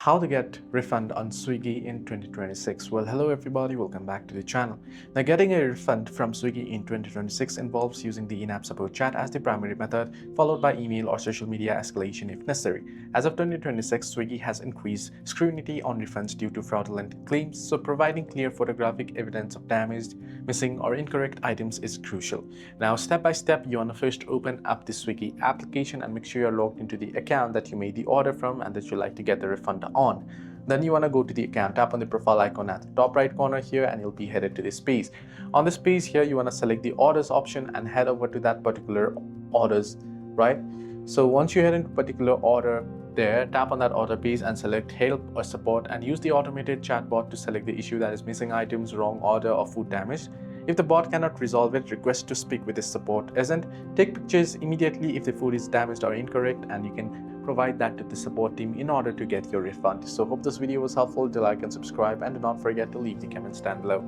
How to get refund on Swiggy in 2026. Well, hello everybody, welcome back to the channel. Now, getting a refund from Swiggy in 2026 involves using the in-app support chat as the primary method, followed by email or social media escalation if necessary. As of 2026, Swiggy has increased scrutiny on refunds due to fraudulent claims, so providing clear photographic evidence of damaged, missing, or incorrect items is crucial. Now, step by step, you want to first open up the Swiggy application and make sure you're logged into the account that you made the order from and that you like to get the refund on. Then you want to go to the account, tap on the profile icon at the top right corner here, and you'll be headed to this page. On this page here, you want to select the orders option and head over to that particular orders, right? So once you head into particular order there, tap on that order page and select help or support and use the automated chatbot to select the issue, that is missing items, wrong order, or food damage. If the bot cannot resolve it, request to speak with the support agent. Take pictures immediately if the food is damaged or incorrect, and you can provide that to the support team in order to get your refund. So hope this video was helpful. Do like and subscribe, and do not forget to leave the comments down below.